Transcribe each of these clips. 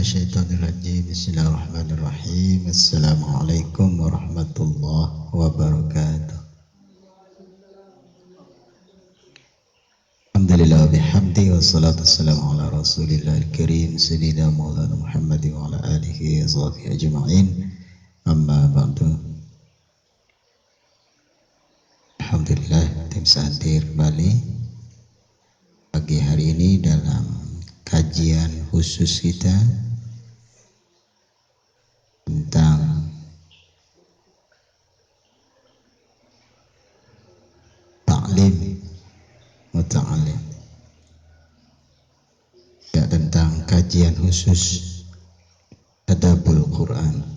minasyaitonirrajim. Bismillahirrahmanirrahim. Assalamualaikum warahmatullahi wabarakatuh. Alhamdulillah bihamdi wassalatu wassalamu ala rasulillahil karim sayyidina maulana Muhammad wa ala alihi wa sahbihi ajma'in. Amma ba'du. Alhamdulillah bisa hadir kembali pagi hari ini dalam kajian khusus kita tentang ta'lim muta'alim, ya, tentang kajian khusus adabul Quran.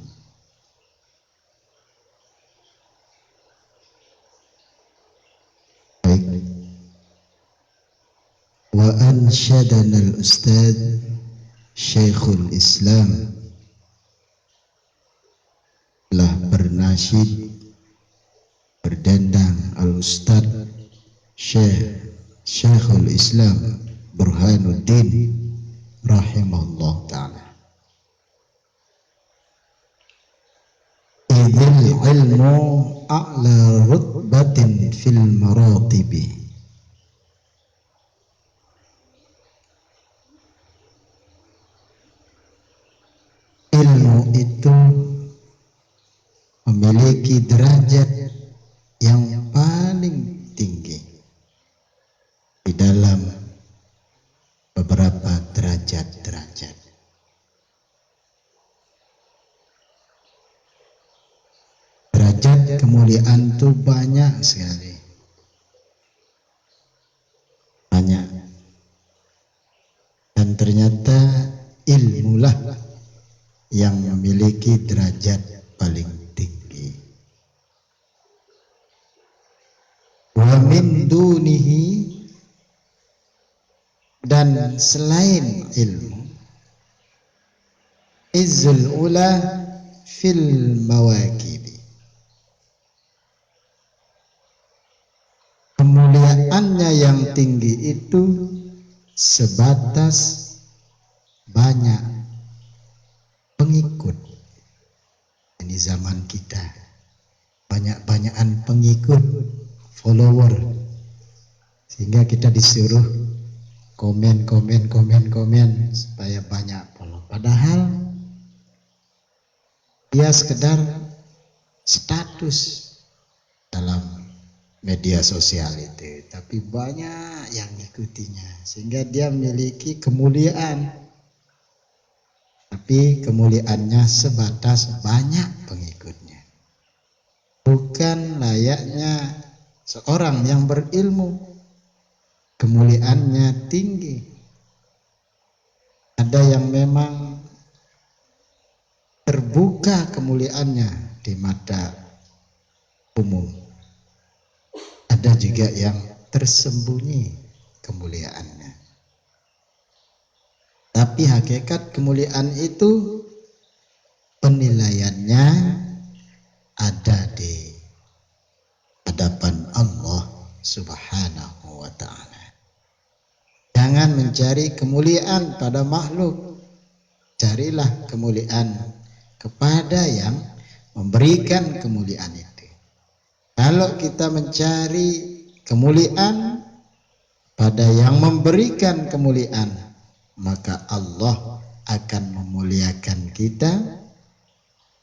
Baik. Wa ansyadana al-ustad Syekhul Islam telah bernasyid berdendang al-ustad Syekhul Islam Burhanuddin rahimahullah ta'ala. Idhil ilmu a'la rutbatin fil maratibi. Ilmu itu memiliki derajat yang paling tinggi di dalam beberapa derajat-derajat. Derajat kemuliaan itu banyak sekali. Banyak. Dan ternyata ilmulah yang memiliki derajat paling tinggi. Wa min dunihi, dan selain ilmu, izzul ula fil mawakibi, kemuliaannya yang tinggi itu sebatas banyak pengikut. Ini zaman kita banyak-banyakan pengikut, follower, sehingga kita disuruh komen supaya banyak follow. Padahal dia sekedar status dalam media sosial itu, tapi banyak yang ngikutinya sehingga dia memiliki kemuliaan. Tapi kemuliaannya sebatas banyak pengikutnya. Bukan layaknya seorang yang berilmu, kemuliaannya tinggi. Ada yang memang terbuka kemuliaannya di mata umum. Ada juga yang tersembunyi kemuliaannya. Tapi hakikat kemuliaan itu penilaiannya ada di hadapan Allah Subhanahu wa ta'ala. Jangan mencari kemuliaan pada makhluk. Carilah kemuliaan kepada yang memberikan kemuliaan itu. Kalau kita mencari kemuliaan pada yang memberikan kemuliaan, maka Allah akan memuliakan kita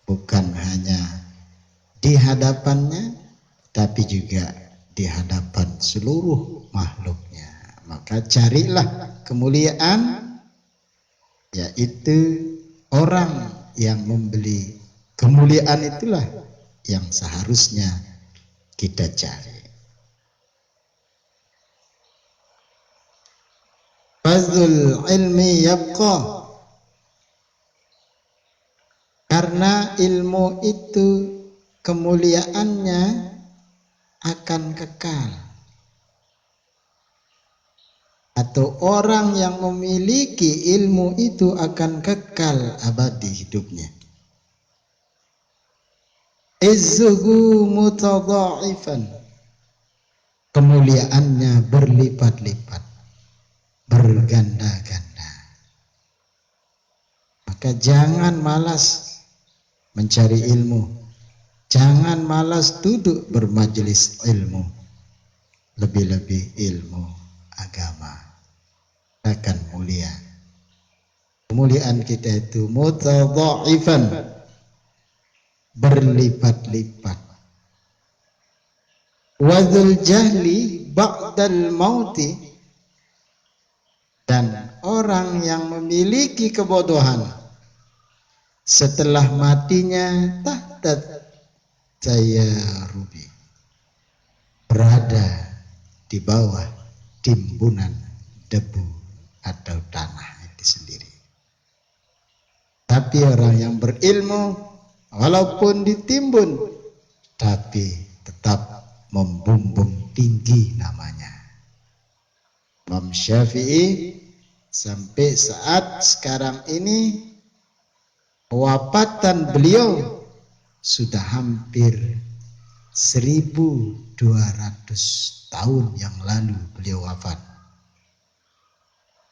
bukan hanya di hadapannya, tapi juga di hadapan seluruh makhluknya. Maka carilah kemuliaan, yaitu orang yang membeli kemuliaan itulah yang seharusnya kita cari. Fazul ilmi yabqa, karena ilmu itu kemuliaannya akan kekal, atau orang yang memiliki ilmu itu akan kekal abadi hidupnya. Izzuhu mutadha'ifan, kemuliaannya berlipat-lipat, berganda-ganda. Maka jangan malas mencari ilmu, jangan malas duduk bermajelis ilmu, lebih-lebih ilmu agama akan mulia. Kemuliaan kita itu mutadha'ifan, berlipat-lipat. Wadzul jahli ba'dal mauti, dan orang yang memiliki kebodohan setelah matinya tahta tayarubi, berada di bawah timbunan debu atau tanah itu sendiri. Tapi orang yang berilmu walaupun ditimbun tapi tetap membumbung tinggi namanya. Imam Syafi'i sampai saat sekarang ini wafatan beliau sudah hampir 1200 tahun yang lalu beliau wafat.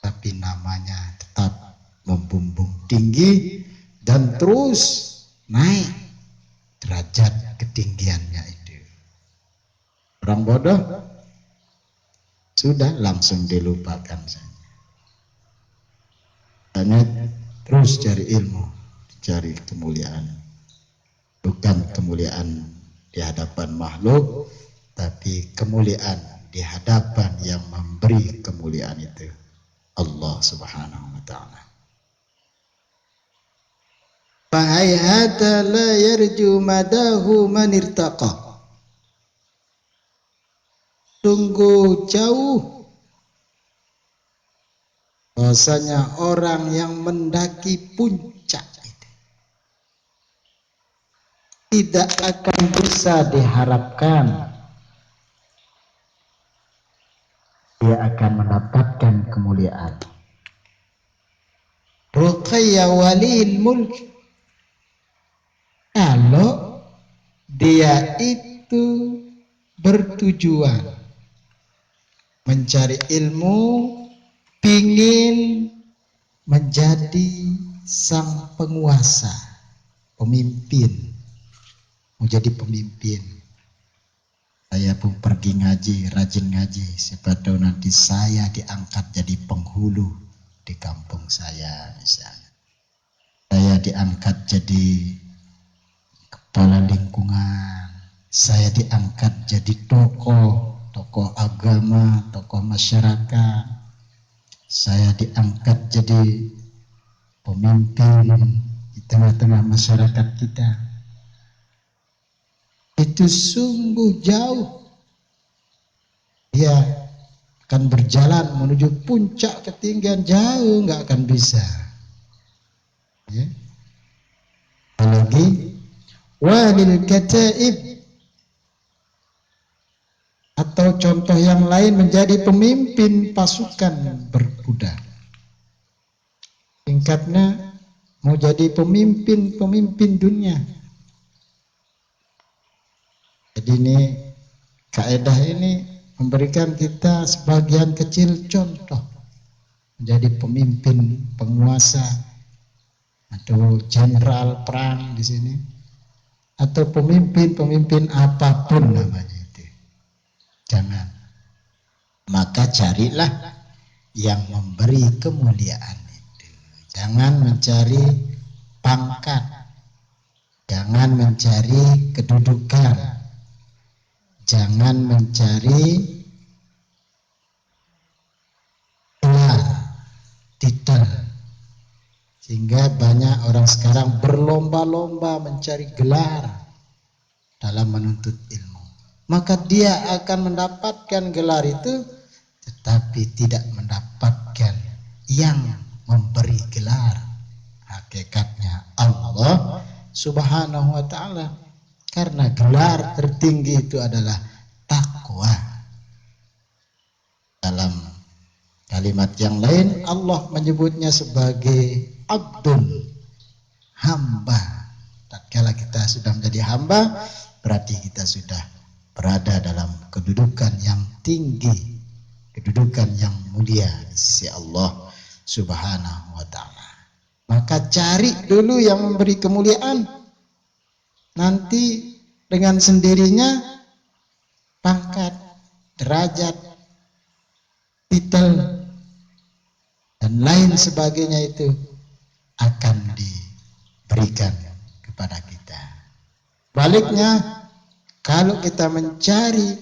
Tapi namanya tetap membumbung tinggi dan terus naik derajat ketinggiannya itu. Orang bodoh sudah langsung dilupakan saja. Hanya terus cari ilmu, cari kemuliaan. Bukan kemuliaan di hadapan makhluk, tapi kemuliaan di hadapan yang memberi kemuliaan itu, Allah Subhanahu wa ta'ala. Fahayhata la yarju madahu man irtaqa. Sungguh jauh bahwasanya orang yang mendaki puncak itu tidak akan bisa diharapkan dia akan mendapatkan kemuliaan. Ruqayya walil mulk, kalau dia itu bertujuan mencari ilmu, pingin menjadi sang penguasa, pemimpin, menjadi pemimpin. Saya pun pergi ngaji, rajin ngaji, siapa tahu nanti saya diangkat jadi penghulu di kampung saya misalnya. Saya diangkat jadi kepala lingkungan, saya diangkat jadi tokoh agama, tokoh masyarakat, saya diangkat jadi pemimpin di tengah-tengah masyarakat kita. Itu sungguh jauh. Dia akan berjalan menuju puncak ketinggian, jauh nggak akan bisa. Ya. Apalagi walil kataib, atau contoh yang lain menjadi pemimpin pasukan berkuda. Tingkatnya mau jadi pemimpin dunia. Jadi ini kaidah ini memberikan kita sebagian kecil contoh menjadi pemimpin, penguasa atau jenderal perang di sini, atau pemimpin apapun namanya. Jangan. Maka carilah yang memberi kemuliaan itu. Jangan mencari pangkat, jangan mencari kedudukan, jangan mencari gelar, titel. Sehingga banyak orang sekarang berlomba-lomba mencari gelar dalam menuntut ilmu. Maka dia akan mendapatkan gelar itu, tetapi tidak mendapatkan yang memberi gelar. Hakikatnya Allah Subhanahu wa ta'ala. Karena gelar tertinggi itu adalah takwa. Dalam kalimat yang lain Allah menyebutnya sebagai abdun, hamba. Tatkala kita sudah menjadi hamba, berarti kita sudah berada dalam kedudukan yang tinggi, kedudukan yang mulia di sisi Allah Subhanahu wa ta'ala. Maka cari dulu yang memberi kemuliaan. Nanti dengan sendirinya pangkat, derajat, titel, dan lain sebagainya itu akan diberikan kepada kita. Baliknya, kalau kita mencari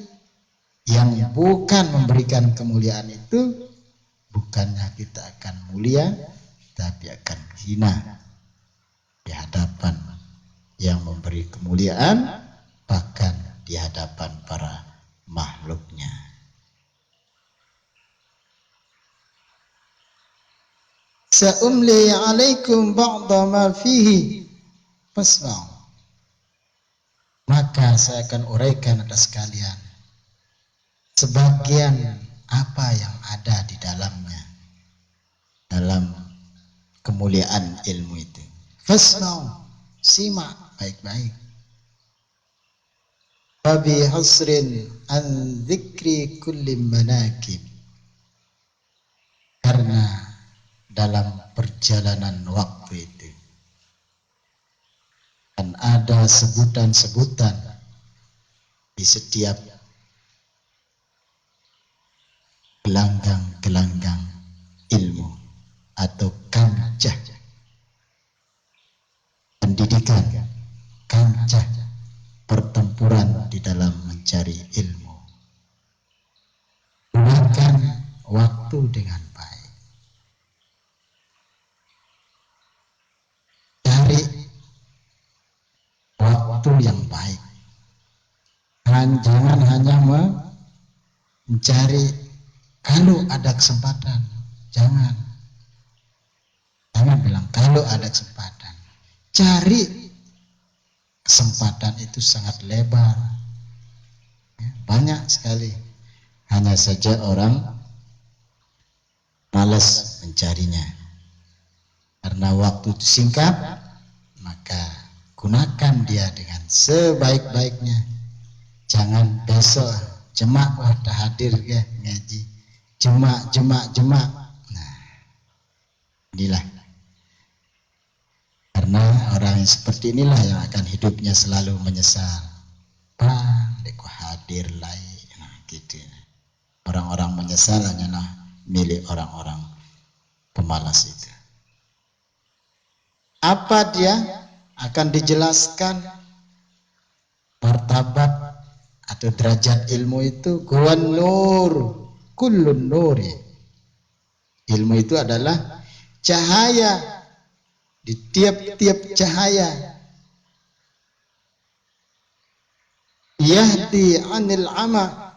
yang bukan memberikan kemuliaan itu, bukannya kita akan mulia, tapi akan hina di hadapan yang memberi kemuliaan, bahkan di hadapan para makhluknya. Sa'umli alaikum ba'da ma fihi fasma'u. Maka saya akan uraikan atas kalian sebagian apa yang ada di dalamnya, dalam kemuliaan ilmu itu. Fasma'u, simak baik-baik. Fabi hasrin an dzikri kulli manakib. Karena dalam perjalanan waktu itu dan ada sebutan-sebutan di setiap gelanggang-gelanggang ilmu atau kancah pendidikan, kancah pertempuran di dalam mencari ilmu. Gunakan waktu dengan baik. Cari waktu yang baik. Jangan hanya mencari kalau ada kesempatan. Jangan bilang kalau ada kesempatan. Cari kesempatan itu sangat lebar, banyak sekali. Hanya saja orang malas mencarinya. Karena waktu itu singkat, maka gunakan dia dengan sebaik-baiknya. Jangan besok jemak dah hadir ya ngaji. Jemak. Nah, inilah. Karena orang yang seperti inilah yang akan hidupnya selalu menyesal. Deko hadir lain, nah gitu. Orang-orang menyesal hanyalah milik orang-orang pemalas itu. Apa dia akan dijelaskan martabat atau derajat ilmu itu? Huwan nur, kullun nuri. Ilmu itu adalah cahaya. Di tiap-tiap cahaya, yahdi anil ama,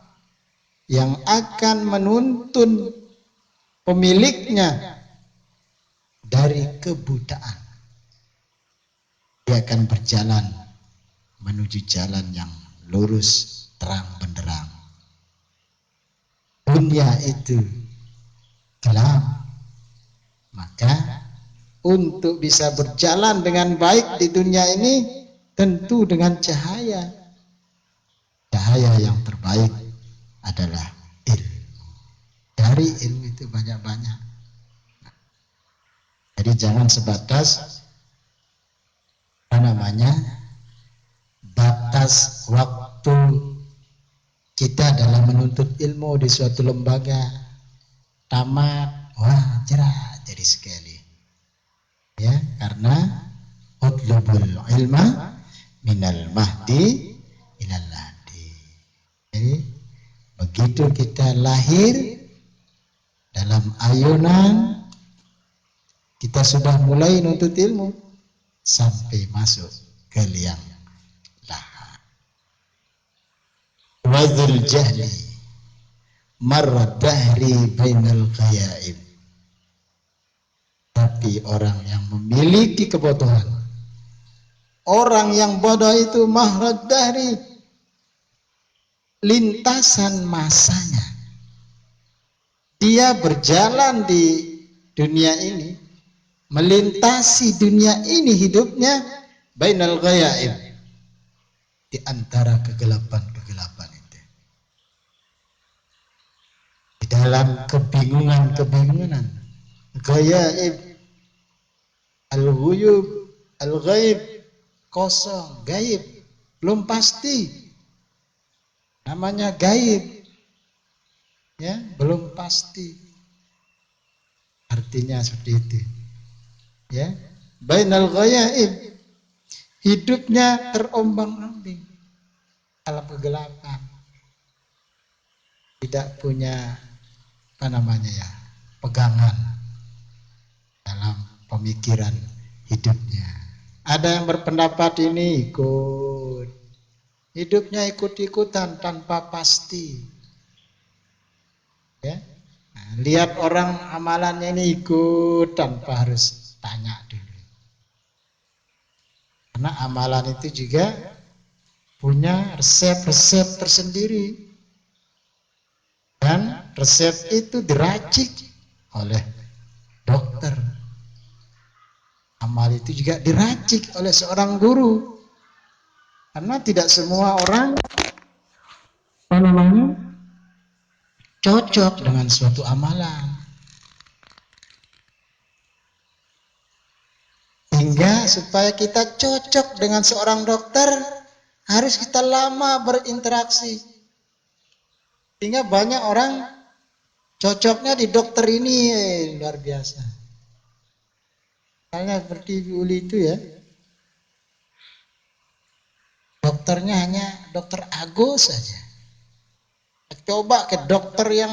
yang akan menuntun pemiliknya dari kebutaan. Dia akan berjalan menuju jalan yang lurus, terang benderang. Dunia itu gelap, maka untuk bisa berjalan dengan baik di dunia ini tentu dengan cahaya. Cahaya yang terbaik adalah ilmu. Dari ilmu itu banyak-banyak. Jadi jangan sebatas batas waktu kita dalam menuntut ilmu di suatu lembaga. Tamat, wah cerah jadi sekali. Ya, karena utlubul ilma minal mahdi ilal lahdi. Jadi begitu kita lahir dalam ayunan, kita sudah mulai nuntut ilmu sampai masuk ke liang lahat. Wadzul jahli marra dahri bainal ghayaib. Tapi orang yang memiliki kebodohan, orang yang bodoh itu mahrad dahri, lintasan masanya. Dia berjalan di dunia ini, melintasi dunia ini hidupnya bainal ghayaib, di antara kegelapan-kegelapan itu. Di dalam kebingungan-kebingungan, ghayaib, Al-ghuyub, al-ghaib, kosong, gaib, belum pasti. Namanya gaib, ya, belum pasti. Artinya seperti itu, ya. Bainal ghayaib, hidupnya terombang-ambing dalam kegelapan, tidak punya pegangan dalam pemikiran hidupnya. Ada yang berpendapat ini ikut, hidupnya ikut-ikutan tanpa pasti, ya. Nah, lihat orang amalannya ini ikut tanpa harus tanya dulu, karena amalan itu juga punya resep-resep tersendiri. Dan resep itu diracik oleh dokter. Amal itu juga diracik oleh seorang guru. Karena tidak semua orang cocok dengan suatu amalan. Sehingga supaya kita cocok dengan seorang dokter, harus kita lama berinteraksi. Sehingga banyak orang cocoknya di dokter ini, luar biasa. Misalnya seperti Ibu Uli itu ya, dokternya hanya dokter Agus saja. Coba ke dokter yang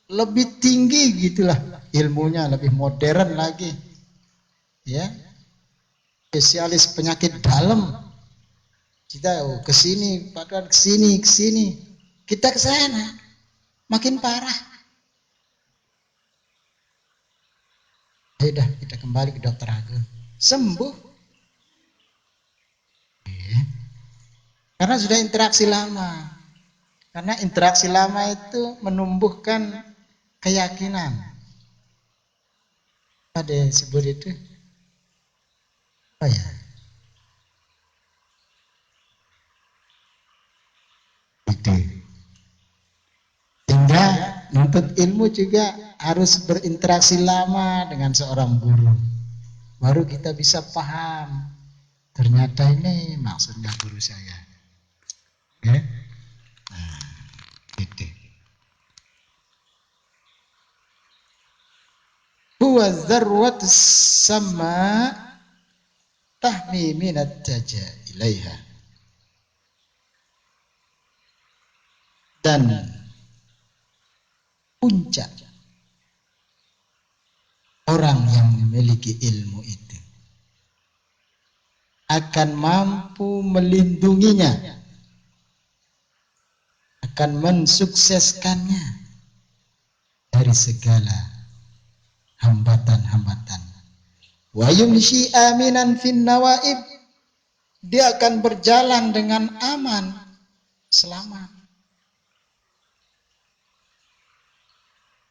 lebih tinggi gitulah, ilmunya lebih modern lagi, ya, spesialis penyakit dalam. Kita kesini, padahal kesini, kita ke sana. Makin parah. Sudah, kita kembali ke dokter Agung. Sembuh. Karena sudah interaksi lama. Karena interaksi lama itu menumbuhkan keyakinan. Ada yang sebut itu? Oh ya. Itu. Sehingga menuntut ilmu juga harus berinteraksi lama dengan seorang guru. Baru kita bisa paham. Ternyata ini maksudnya guru saya. Ya? Nah, gitu. Huwa dzarwatus sama tahmi minat jaja ilaiha. Dan puncak orang yang memiliki ilmu itu akan mampu melindunginya, akan mensukseskannya dari segala hambatan-hambatan. Wa yumshi aminan fin nawaib, dia akan berjalan dengan aman, selamat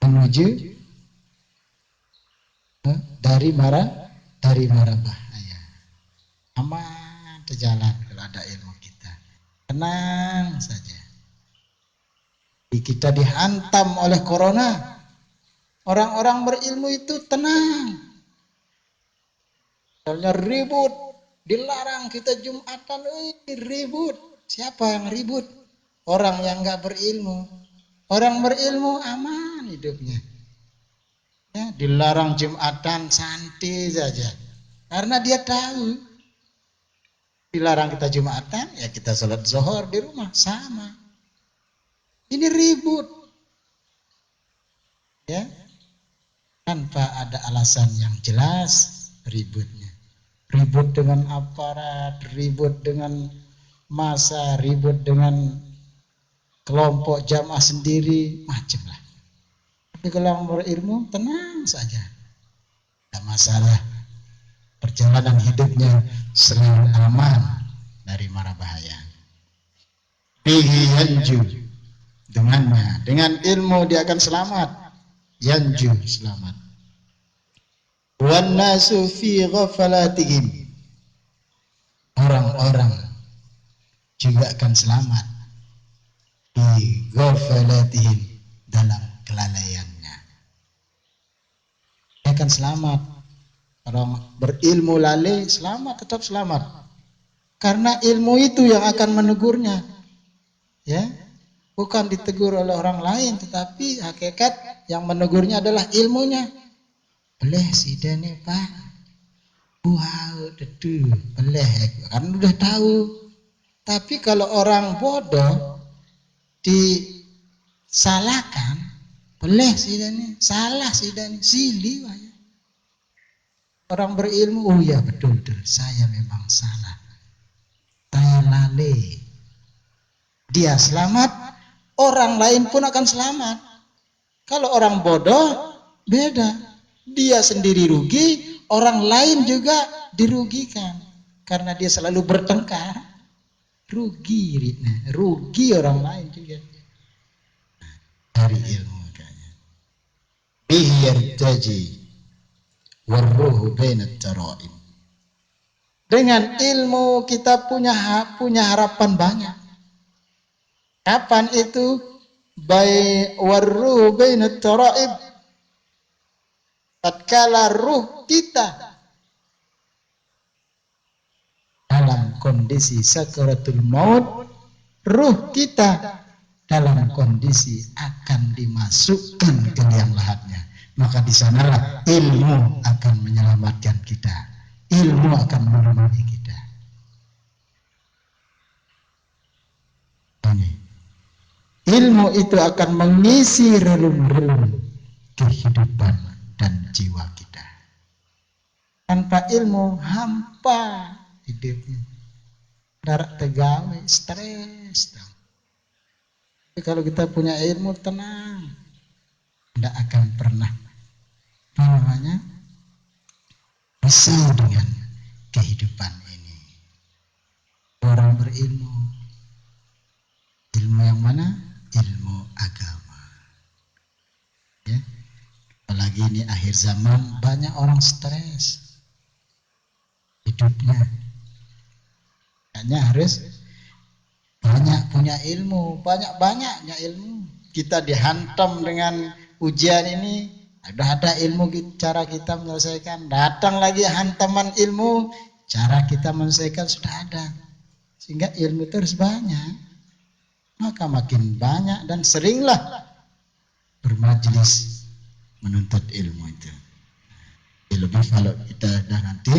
menuju dari mara bahaya. Aman terjalan kalau ada ilmu kita. Tenang saja. Kita dihantam oleh corona, orang-orang berilmu itu tenang. Misalnya ribut, dilarang kita Jumatan, ribut. Siapa yang ribut? Orang yang nggak berilmu. Orang berilmu aman hidupnya. Ya, dilarang Jumatan santai saja. Karena dia tahu. Dilarang kita Jumatan, ya kita sholat zuhur di rumah sama. Ini ribut. Ya. Tanpa ada alasan yang jelas ributnya. Ribut dengan aparat, ribut dengan massa, ribut dengan kelompok jamaah sendiri, macam lah. Tapi kalau orang berilmu, tenang saja. Tidak masalah. Perjalanan hidupnya selalu aman dari mara bahaya. Bihi yanju, dengannya, dengan ilmu dia akan selamat. Yanju, selamat. Wan nasu fi ghafalatihim, orang-orang juga akan selamat di ghafalatihim, dalam kelalaiannya. Dia akan selamat Orang berilmu lalai selamat, tetap selamat. Karena ilmu itu yang akan menegurnya. Ya, bukan ditegur oleh orang lain, tetapi hakikat yang menegurnya adalah ilmunya. Boleh sih dene Pak. Wow, dedu, boleh. Kan udah tahu. Tapi kalau orang bodoh disalahkan, boleh sih dene, salah sih dene, silih wah. Orang berilmu, oh ya betul, saya memang salah. Saya lalai. Dia selamat, orang lain pun akan selamat. Kalau orang bodoh, beda. Dia sendiri rugi, orang lain juga dirugikan. Karena dia selalu bertengkar, rugi orang lain juga. Dari ilmu makanya. Bihi yartaji warruhu bainat tara'im. Dengan ilmu kita punya harapan banyak. Kapan itu? Warruhu bainat tara'ib. Tatkala ruh kita dalam kondisi sakaratul maut, ruh kita dalam kondisi akan dimasukkan ke liang lahatnya. Maka di sanalah ilmu akan menyelamatkan kita. Ilmu akan menemani kita. Ini. Ilmu itu akan mengisi relung-relung kehidupan dan jiwa kita. Tanpa ilmu hampa hidupnya. Darat tegawe, stres. Tapi kalau kita punya ilmu tenang, tidak akan pernah risau dengan kehidupan ini. Orang berilmu, ilmu yang mana? Ilmu agama. Ya. Apalagi ini akhir zaman, banyak orang stres hidupnya. Hanya harus banyak punya ilmu, banyak-banyaknya ilmu. Kita dihantam dengan ujian ini, ada ilmu cara kita menyelesaikan. Datang lagi hantaman ilmu, cara kita menyelesaikan sudah ada. Sehingga ilmu itu harus banyak. Maka makin banyak dan seringlah bermajelis menuntut ilmu itu. Lebih kalau kita dah nanti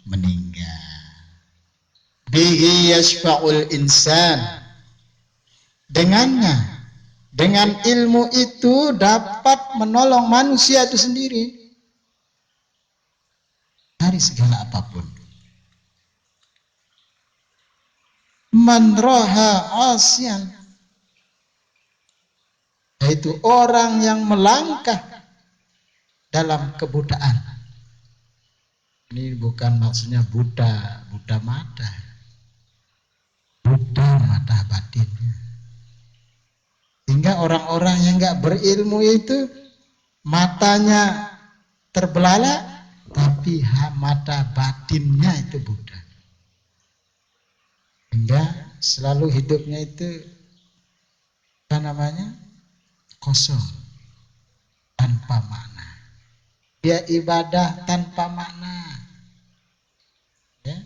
meninggal. Bihi yashfa'ul insan. Dengannya, dengan ilmu itu dapat menolong manusia itu sendiri dari segala apapun. Man raha asyan, yaitu orang yang melangkah dalam kebutaan. Ini bukan maksudnya buta mata. Buta mata batinnya. Sehingga orang-orang yang enggak berilmu itu matanya terbelalak, tapi mata batinnya itu buta. Sehingga selalu hidupnya itu kosong, tanpa makna. Dia ibadah tanpa makna. Ya.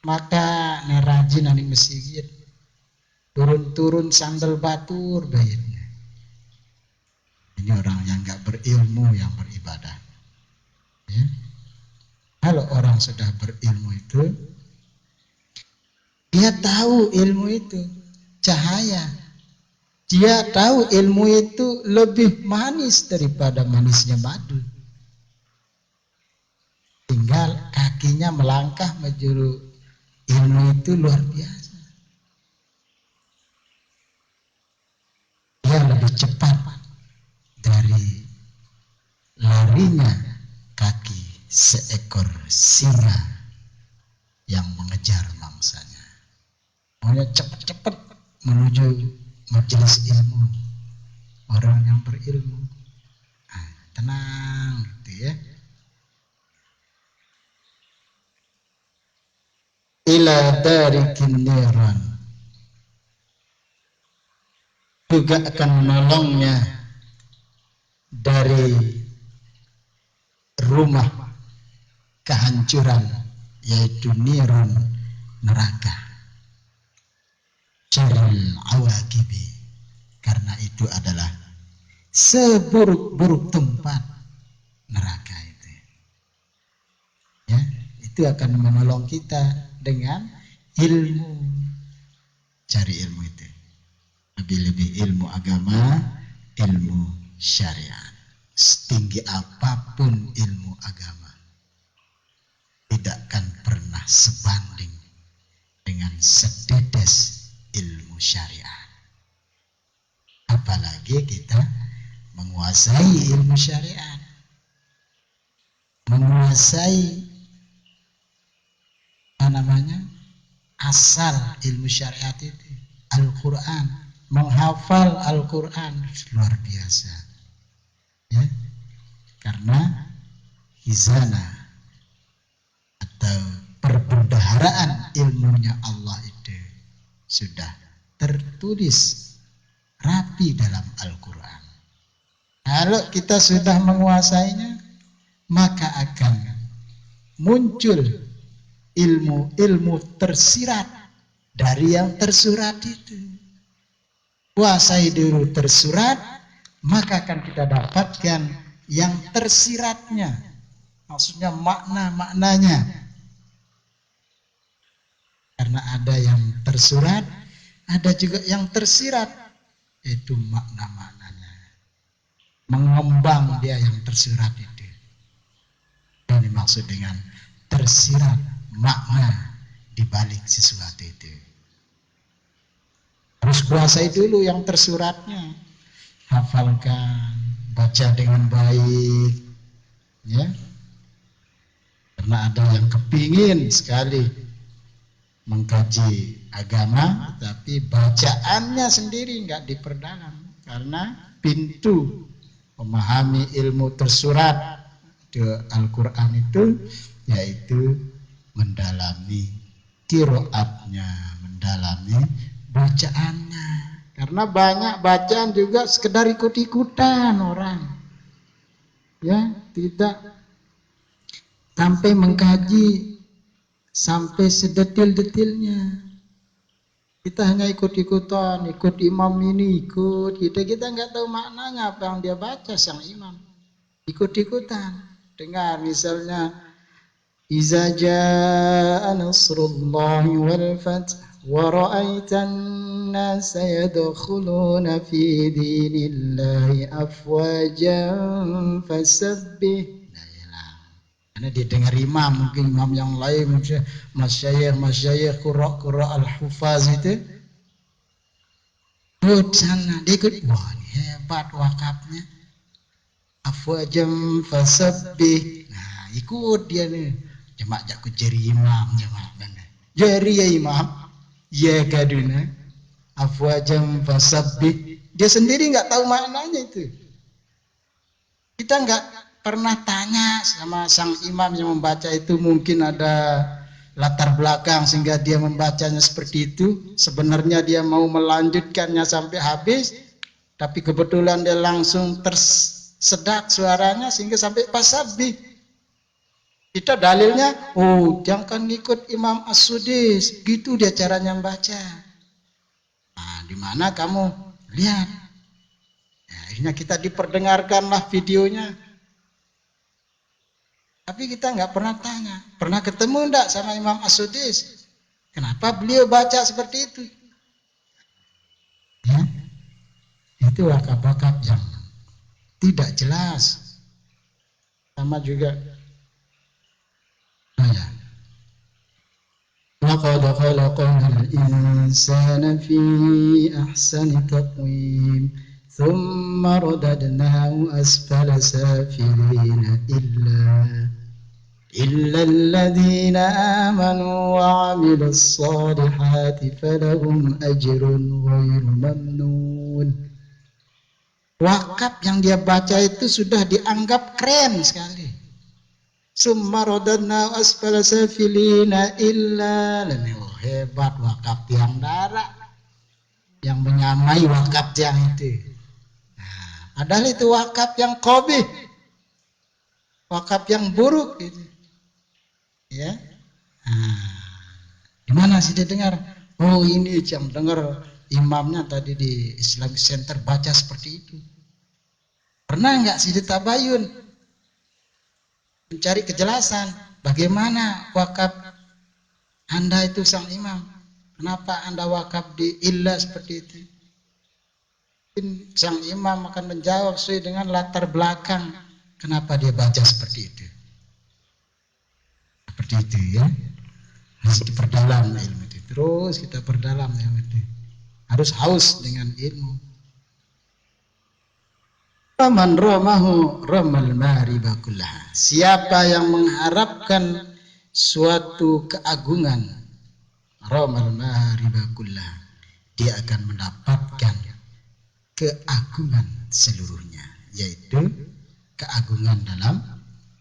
Maka rajin di masjid, turun-turun sandal batur bayarnya. Ini orang yang enggak berilmu yang beribadah. Ya. Kalau orang sudah berilmu itu, dia tahu ilmu itu cahaya. Dia tahu ilmu itu lebih manis daripada manisnya madu. Tinggal kakinya melangkah menuju ilmu itu luar biasa. Dia lebih cepat dari larinya kaki seekor singa yang mengejar mangsanya. Maunya cepat-cepat menuju majelis ilmu. Orang yang berilmu tenang gitu ya. Ila darikin niran, juga akan menolongnya dari rumah kehancuran, yaitu nirun, neraka. Syarrul awaqibi, karena itu adalah seburuk-buruk tempat neraka itu. Ya, itu akan menolong kita dengan ilmu. Cari ilmu itu. Lebih-lebih ilmu agama, ilmu syariat. Setinggi apapun ilmu agama, tidak akan pernah sebanding dengan setetes ilmu syariat. Apalagi kita menguasai ilmu syariat, menguasai asal ilmu syariat itu, Al-Quran, menghafal Al-Quran, luar biasa. Ya, karena hizana atau perbendaharaan ilmunya Allah itu sudah tertulis rapi dalam Al-Quran. Kalau kita sudah menguasainya, maka akan muncul ilmu-ilmu tersirat dari yang tersurat itu. Kuasai dulu tersurat, maka akan kita dapatkan yang tersiratnya. Maksudnya makna-maknanya. Karena ada yang tersurat, ada juga yang tersirat. Itu makna-maknanya. Mengembang dia yang tersirat itu. Ini maksud dengan tersirat, makna di balik sesuatu itu. Harus kuasai dulu yang tersuratnya. Hafalkan, baca dengan baik. Ya. Karena ada yang kepingin sekali mengkaji agama, tapi bacaannya sendiri nggak diperdalam. Karena pintu memahami ilmu tersurat di Al-Quran itu yaitu mendalami qiraatnya, mendalami bacaannya. Karena banyak bacaan juga sekedar ikut-ikutan orang. Ya, tidak sampai mengkaji sampai sedetil-detilnya. Kita hanya ikut-ikutan, ikut imam ini, ikut kita nggak tahu maknanya apa yang dia baca sang imam. Ikut-ikutan. Dengar misalnya Iza jaa nasrullahi wal fath wa ra'aitan nasa yadkhuluna fi dinillahi afwajan fasabbih. Karena dia dengar imam, mungkin imam yang lain, masyayikh, qurra al-hufaz itu. Di sana dia ikut, wah ini hebat wakafnya. Afwajan fasabbih. Nah, ikut dia nih. Jemaah jak jeri imam, jemaah benar. Jeri ya imam, ya kaduna. Afwajan fasabbih. Dia sendiri nggak tahu maknanya itu. Kita nggak pernah tanya sama sang imam yang membaca itu, mungkin ada latar belakang sehingga dia membacanya seperti itu. Sebenarnya dia mau melanjutkannya sampai habis, tapi kebetulan dia langsung tersedak suaranya sehingga sampai fasabbih. Kita dalilnya, oh jangan ikut Imam As-Sudais, gitu dia caranya membaca. Nah, di mana kamu lihat? Ya, akhirnya kita diperdengarkanlah videonya. Tapi kita nggak pernah tanya, pernah ketemu enggak sama Imam As-Sudais? Kenapa beliau baca seperti itu? Ya, itu wakaf-wakaf yang tidak jelas. Sama juga. لقد خلقنا الإنسان في أحسن تقويم ثم رددناه أسفل سافلين إلا الذين آمنوا وعملوا الصالحات فلهم أجر غير ممنون. Wakaf yang dia baca itu sudah dianggap keren sekali. Summa radadna asfala safilina illa. Oh, hebat wakaf yang darah, yang menyamai wakaf yang itu. Nah, padahal itu wakaf yang qabih, wakaf yang buruk itu. Ya, di mana sih dia dengar? Oh ini yang dengar imamnya tadi di Islamic Center baca seperti itu. Pernah nggak Siti Tabayun mencari kejelasan bagaimana wakaf Anda itu sang imam? Kenapa Anda wakaf di illah seperti itu? Sang imam akan menjawab sesuai dengan latar belakang kenapa dia baca seperti itu. Seperti itu ya. Harus diperdalam ilmu itu. Terus kita perdalam ilmu itu. Harus haus dengan ilmu. Faman ramahu ramal mahriba kullaha. Siapa yang mengharapkan suatu keagungan, ramal mahriba kullaha, dia akan mendapatkan keagungan seluruhnya, yaitu keagungan dalam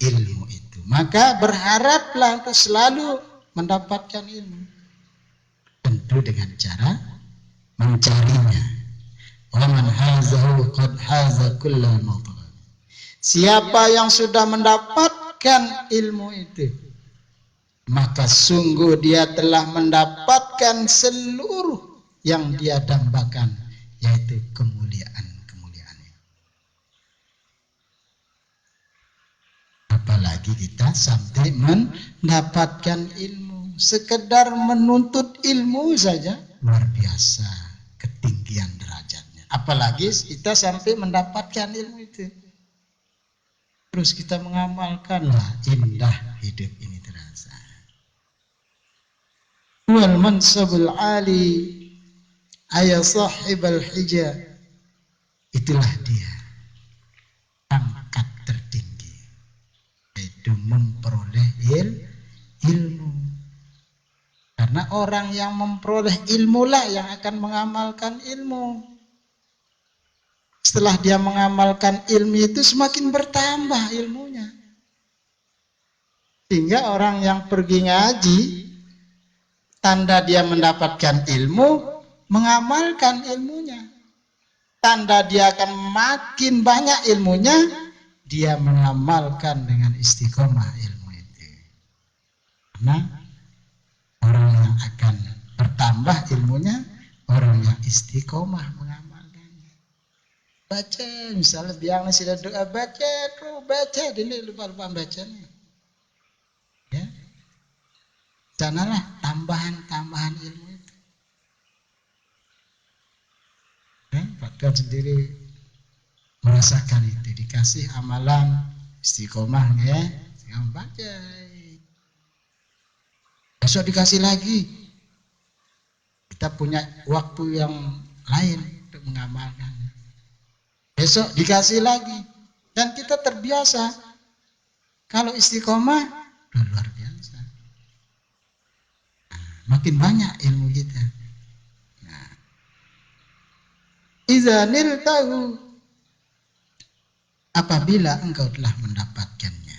ilmu itu. Maka berharaplah untuk selalu mendapatkan ilmu, tentu dengan cara mencarinya. Waman hazahu qad haza kullal matlab. Siapa yang sudah mendapatkan ilmu itu, maka sungguh dia telah mendapatkan seluruh yang dia dambakan, yaitu kemuliaan-kemuliaan. Apalagi kita sampai mendapatkan ilmu, sekedar menuntut ilmu saja luar biasa ketinggian derajatnya. Apalagi kita sampai mendapatkan ilmu itu, terus kita mengamalkanlah, indah hidup ini terasa. Wal mansabul ali ayah sahibal hijab, itulah dia pangkat tertinggi, yaitu memperoleh ilmu. Karena orang yang memperoleh ilmu lah yang akan mengamalkan ilmu. Setelah dia mengamalkan ilmu itu semakin bertambah ilmunya, sehingga orang yang pergi ngaji, tanda dia mendapatkan ilmu, mengamalkan ilmunya. Tanda dia akan makin banyak ilmunya, dia mengamalkan dengan istiqomah ilmu itu. Karena orang yang akan bertambah ilmunya, orang yang istiqomah mengamalkannya. Baca, misalnya biang sudah doa, baca, ini lupa bacanya. Ya, sanalah tambahan ilmu itu. Pak Tuhan sendiri merasakan itu, dikasih amalan istiqomah ya, jangan baca. Besok dikasih lagi, kita punya waktu yang lain untuk mengamalkan. Besok dikasih lagi, dan kita terbiasa. Kalau istiqomah, luar biasa. Makin banyak ilmu kita. Iza niltahu, apabila engkau telah mendapatkannya,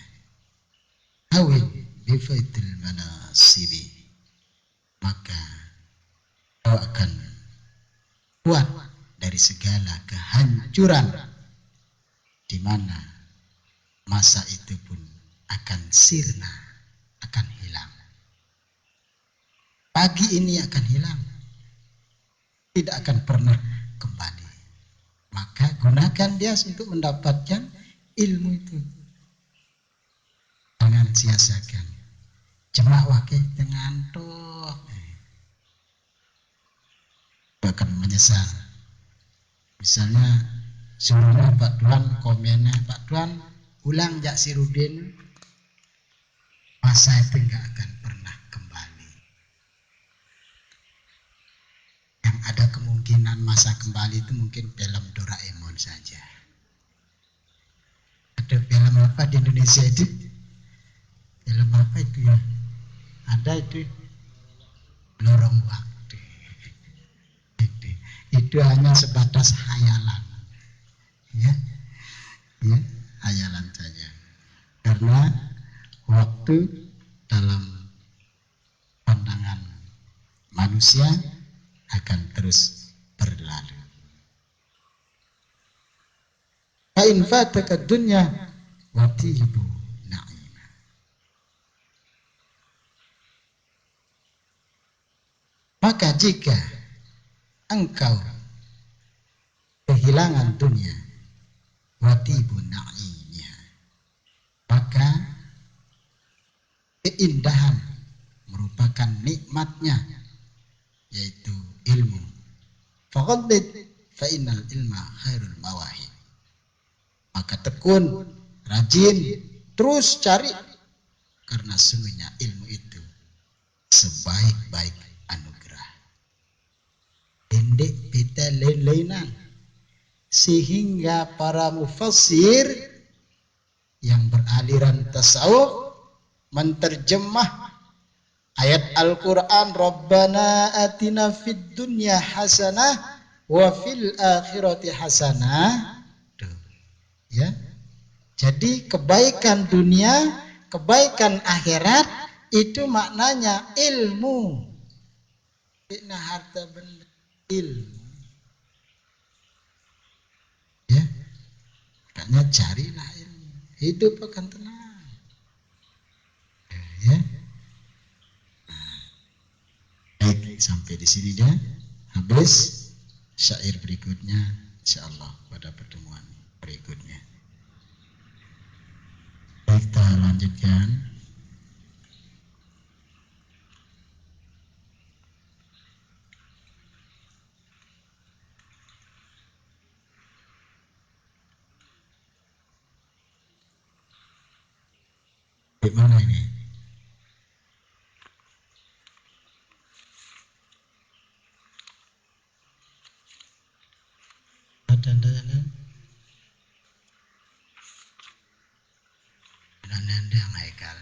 hawin bifaitil manasibi, maka kau akan kuat dari segala kehancuran, di mana masa itu pun akan sirna, akan hilang. Pagi ini akan hilang, tidak akan pernah kembali. Maka gunakan dia untuk mendapatkan ilmu itu. Jangan sia-siakan. Cuma wakil ngantuk, bahkan menyesal. Misalnya suruhnya Pak Tuan, komennya Pak Tuan ulang Jak Sirudin, masa itu enggak akan pernah kembali. Yang ada kemungkinan masa kembali itu mungkin film Doraemon saja. Ada film apa di Indonesia itu? Film apa itu ya? Ada itu Lorong Waktu. Itu hanya sebatas hayalan, ya, hayalan saja. Karena waktu dalam pandangan manusia akan terus berlalu. Fa in fataka dunya wa tibu na'ima. Maka jika engkau kehilangan dunia, watibu na'imnya, maka keindahan merupakan nikmatnya, yaitu ilmu. Faqaddid fa innal ilma khairul mawahib. Maka tekun, rajin, terus cari, karena sungguhnya ilmu itu sebaik-baik anugerah. Pendek beta lain-lainan, sehingga para mufassir yang beraliran tasawuf menterjemah ayat Al-Quran, Rabbana atina fid dunya hasanah wa fil akhirati hasanah. Tuh, ya. Jadi kebaikan dunia, kebaikan akhirat itu maknanya ilmu. Nah, harta benda ilmu. Ya. Makanya carilah ilmu. Hidup akan tenang. Ya. Baik, sampai di sini dah. Habis. Syair berikutnya insyaallah pada pertemuan berikutnya. Baik, kita lanjutkan. Di mana ini? Ada yang haikal.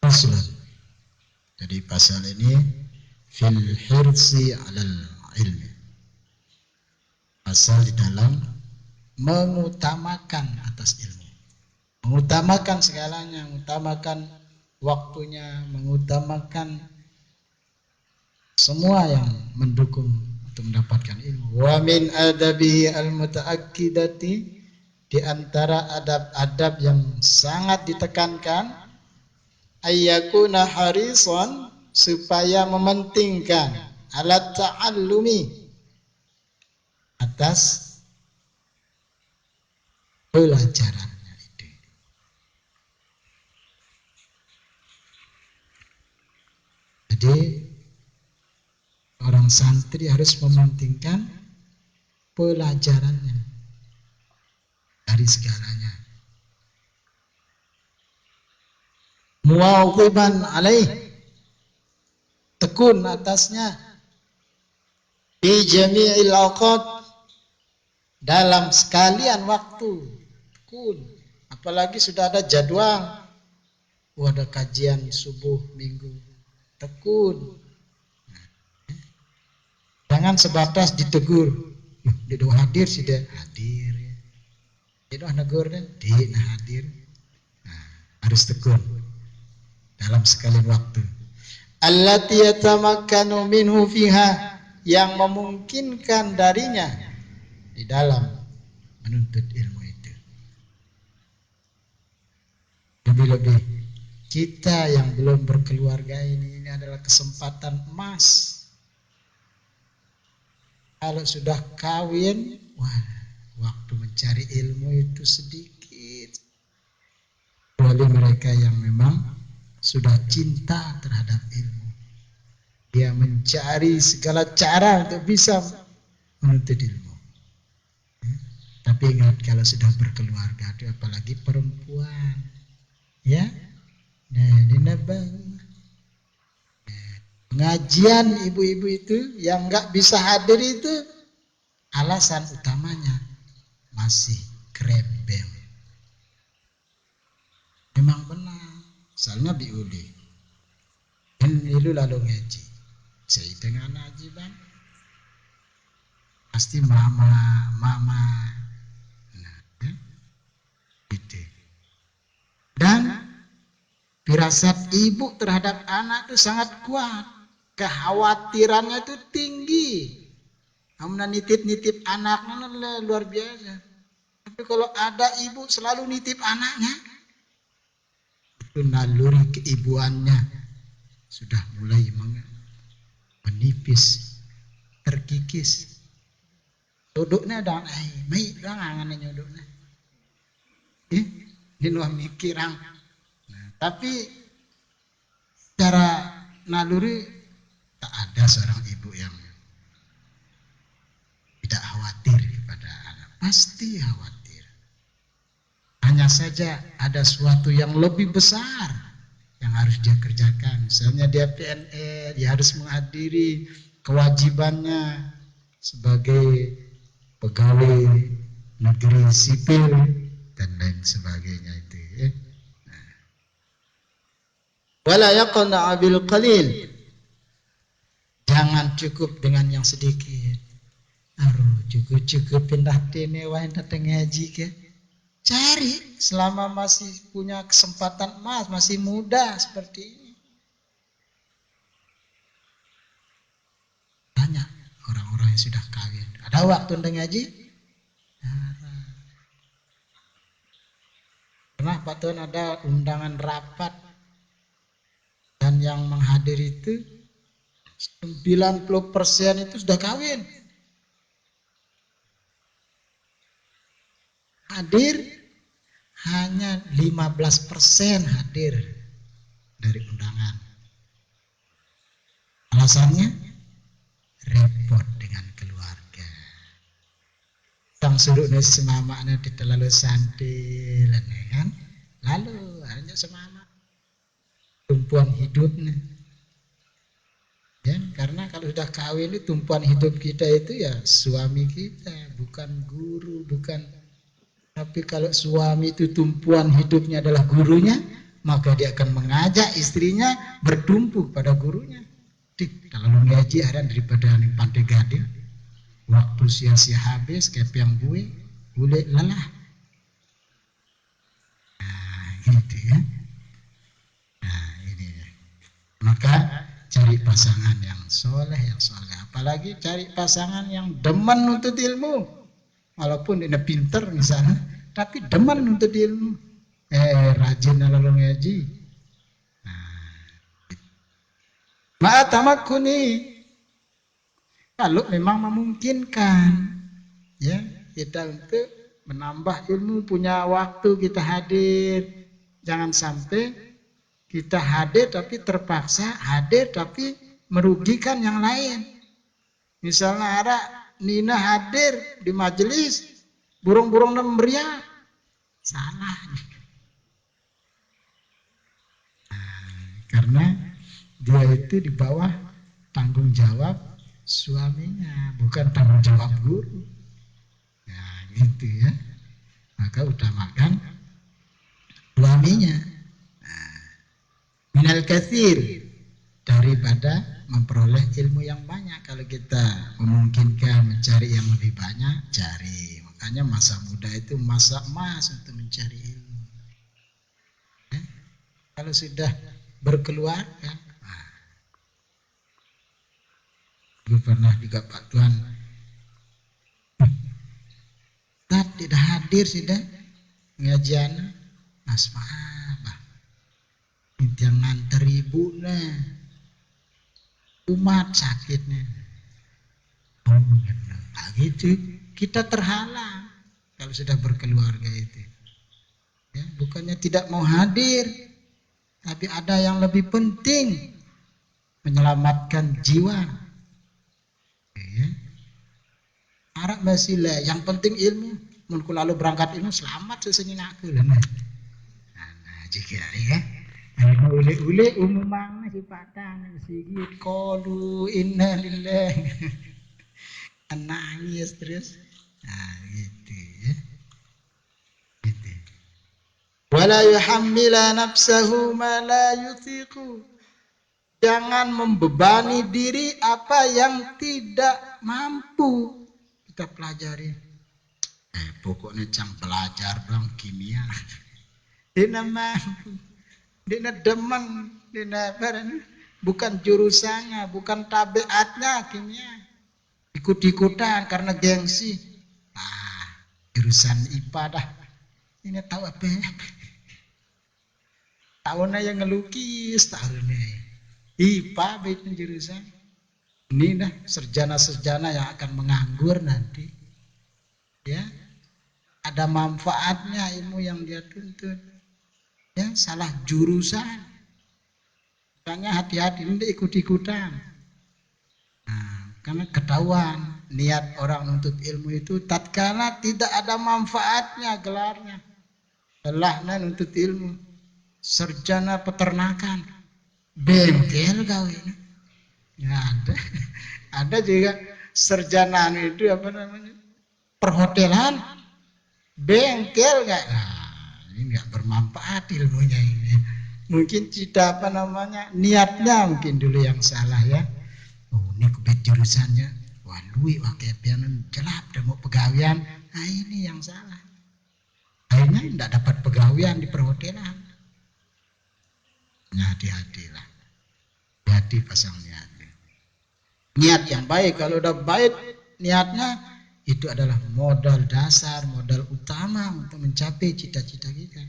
Faslun. Jadi pasal ini fil hirsi 'alal ilmi. Pasal di dalam mengutamakan atas ilmu. Mengutamakan segalanya, mengutamakan waktunya, mengutamakan semua yang mendukung untuk mendapatkan ilmu. Wa min adabihi al-mutaakkidati, di antara adab-adab yang sangat ditekankan, ayyakuna harisan, supaya mementingkan alat ta'allumi, atas pelajarannya itu. Jadi orang santri harus mementingkan pelajarannya dari segalanya. Muwaziban alaih, tekun atasnya, fi jami'il awqat, dalam sekalian waktu, tekun. Apalagi sudah ada jadwal, ada kajian subuh minggu, tekun. Jangan sebatas ditegur, dia doa hadir sudah hadir, dia doa negur dan dia hadir. Nah, harus tekun dalam sekalian waktu. Allati yatamakkanu minhu fiha, yang memungkinkan darinya di dalam menuntut ilmu itu. Lebih-lebih kita yang belum berkeluarga ini adalah kesempatan emas. Kalau sudah kawin, wah, waktu mencari ilmu itu sedikit. Kecuali mereka yang memang sudah cinta terhadap ilmu, dia mencari segala cara untuk bisa menuntut ilmu. Tapi ingat, kalau sudah berkeluarga itu apalagi perempuan, ya, nah di pengajian ibu-ibu itu yang nggak bisa hadir itu alasan utamanya masih krembem. Memang benar, soalnya biudi. Ini lalu ngaji, saya dengan ngaji bang, pasti mama, nah, gitu. firasat ibu terhadap anak itu sangat kuat. Kekhawatirannya itu tinggi. Kamu nitip-nitip anaknya luar biasa. Tapi kalau ada ibu selalu nitip anaknya, itu naluri keibuannya sudah mulai menipis, terkikis. Duduknya dah baik dah angannya nyuduknya. Ini luar mikirang. Nah, tapi secara naluri tak ada seorang ibu yang tidak khawatir kepada anak. Pasti khawatir. Hanya saja ada sesuatu yang lebih besar yang harus dia kerjakan. Misalnya dia PNS, dia harus menghadiri kewajibannya sebagai pegawai negeri sipil dan lain sebagainya itu ya. Wala yaqna bil qalil. Jangan cukup dengan yang sedikit. Cukup pindah tene wae datang ngaji ke. Cari selama masih punya kesempatan emas, masih muda seperti ini. Banyak orang-orang yang sudah kawin. Ada waktu untuk ngaji? Pernah Pak Tuan ada undangan rapat dan yang menghadiri itu 90% itu sudah kawin. Hadir hanya 15% hadir dari undangan. Alasannya repot dengan keluarga. Sang suruh semamaknya terlalu santai kan. Lalu hanya semamak tumpuan hidupnya. Ya, karena kalau sudah kawin itu tumpuan hidup kita itu ya suami kita, bukan guru, bukan. Tapi kalau suami itu tumpuan hidupnya adalah gurunya, maka dia akan mengajak istrinya bertumpu pada gurunya. Kalau ngaji ada daripada yang pandai gading, waktu sia-sia habis kayak yang gue lelah. Nah, gitu ya. Nah, ini. Maka cari pasangan yang soleh. Apalagi cari pasangan yang demen untuk ilmu. Walaupun dia pinter misalnya, tapi demen untuk ilmu. Rajin lalu ngaji. Ma'atamakuni. Kalau memang memungkinkan, ya kita untuk menambah ilmu, punya waktu kita hadir. Jangan sampai kita hadir tapi terpaksa hadir tapi merugikan yang lain. Misalnya ada Nina hadir di majelis, burung-burung meriah, salah. Karena dia itu di bawah tanggung jawab suaminya, bukan tanggung jawab guru. Nah, gitu ya. Maka utamakan suaminya. Minal katsir, daripada memperoleh ilmu yang banyak. Kalau kita memungkinkan mencari yang lebih banyak, cari. Makanya masa muda itu masa emas untuk mencari ilmu. Ya? Kalau sudah berkeluarga, gue pernah juga Pak Tuan tidak hadir sudah pengajian mas maaf jangan teribu umat sakitnya. Gitu kita terhalang kalau sudah berkeluarga itu. Ya, bukannya tidak mau hadir, tapi ada yang lebih penting, menyelamatkan jiwa. Ya. Arab basilah, yang penting ilmu. Mun lalu berangkat ilmu selamat sesungguhnya aku lah. Nah, jika ya. Ule-ule umumang sifatan sigit qalu inna lillahi. Nangis terus. Nah, gitu ya. Gitu. Wala yuhammila nafsahu ma la yutiqu. Jangan membebani diri apa yang tidak mampu kita pelajari. Pokoknya cang belajar dong kimia. Tidak mampu. Dina demen, dina bukan jurusannya, bukan tabiatnya kimia. Ikut-ikutan karena gengsi. Ah, jurusan IPA dah. Ini tahu apa? Tahunnya yang ngelukis, tahunnya IPA itu jurusan. Ini dah sarjana-sarjana yang akan menganggur nanti. Ya, ada manfaatnya ilmu yang dia tuntut. Ya, salah jurusan. Makanya hati-hati, ini ikut-ikutan. Nah, karena ketahuan niat orang menuntut ilmu itu tatkala tidak ada manfaatnya gelarnya. Lelahnya nuntut ilmu. Sarjana peternakan. Bengkel kau ini. Ya, ada juga sarjana itu apa namanya? Perhotelan. Bengkel enggak. Nah, ini enggak bermanfaat ilmunya ini. Mungkin cita apa namanya? Niatnya mungkin dulu yang salah ya. Oh, ini kubet jurusannya. Wah, lui pakai pianon jelap dan mau pegawian. Nah, ini yang salah. Akhirnya tidak dapat pegawian di perhotelan. Nah, hati-hatilah. Hati pasang niat. Niat yang baik, kalau udah baik niatnya, itu adalah modal dasar, modal utama untuk mencapai cita-cita kita.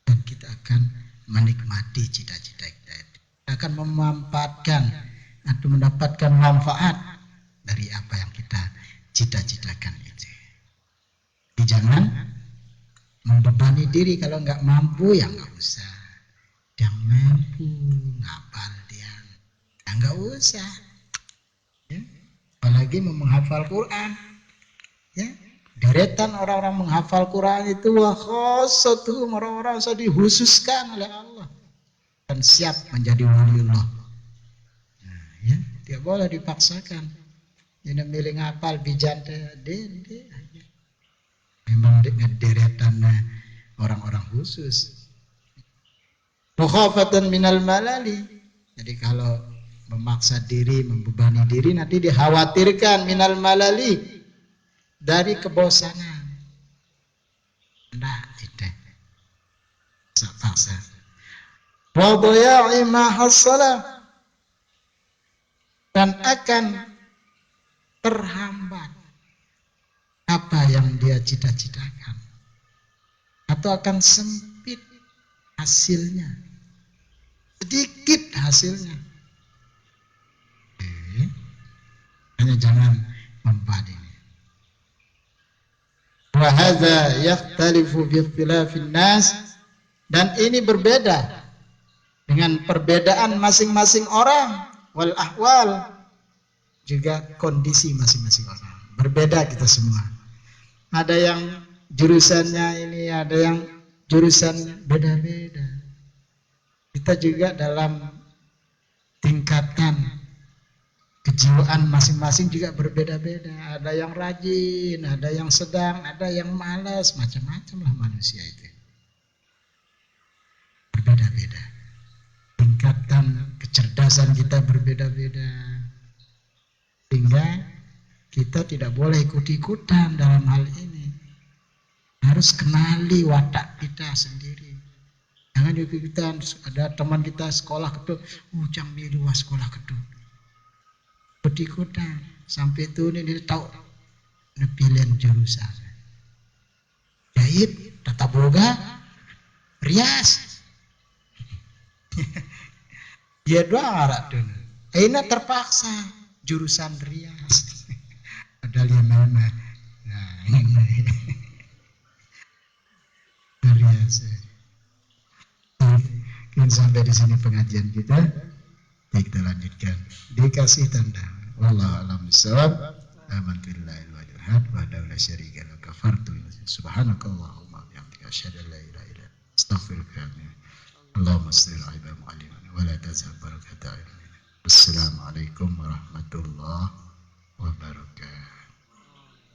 Dan kita akan menikmati cita-cita kita itu. Kita akan memanfaatkan atau mendapatkan manfaat dari apa yang kita cita-citakan itu. Jadi jangan membebani diri, kalau nggak mampu ya nggak usah. Yang mampu ngapal dia, ya nggak usah. Ya. Apalagi menghafal Quran. Ya. Deretan orang-orang menghafal Quran itu wah khossatuhum, orang-orang yang dihususkan oleh Allah dan siap menjadi waliullah. Nah, ya, tidak boleh dipaksakan. Jangan milih ngapal bijan de. Memang deretan orang-orang khusus. Mukhafatan minal malali. Jadi kalau memaksa diri, membebani diri, nanti dikhawatirkan minal malali, dari kebosanan. Nah, itu paksa. Wa dhaya'i ma hasala, dan akan terhambat apa yang dia cita-citakan, atau akan sempit hasilnya, sedikit hasilnya. Hanya jangan membebani. Wa hadza yakhtalifu bi ikhtilafin nas, dan ini berbeda dengan perbedaan masing-masing orang, wal ahwal, juga kondisi masing-masing orang. Berbeda kita semua. Ada yang jurusannya ini, ada yang jurusan beda-beda. Kita juga dalam tingkatan kejiwaan masing-masing juga berbeda-beda. Ada yang rajin, ada yang sedang, ada yang malas, macam-macam lah manusia itu. Berbeda-beda. Tingkatan kecerdasan kita berbeda-beda. Sehingga kita tidak boleh ikut-ikutan dalam hal ini. Harus kenali watak kita sendiri. Jangan ikut-ikutan. Ada teman kita sekolah kedua, jang milu sekolah kedua. Ikut-ikutan sampai itu ini tahu pilihan jurusan. Jahit, tata boga, rias. Dia doang arak tuh. Ini terpaksa jurusan rias. Ada lima. Nah, ini rias. Mungkin sampai di sini pengajian kita. Kita lanjutkan. Dikasih tanda. Wallahu a'lam bishawab. Amantu billahi wal ahad wa la syarika lahu kafartu. Subhanakallahumma wa bihamdika asyhadu an la ilaha illa anta astaghfiruka wa atubu ilaik. Allahumma shalli ala mu'allimina wa la tazhab barakatuh. Wassalamualaikum warahmatullahi wabarakatuh.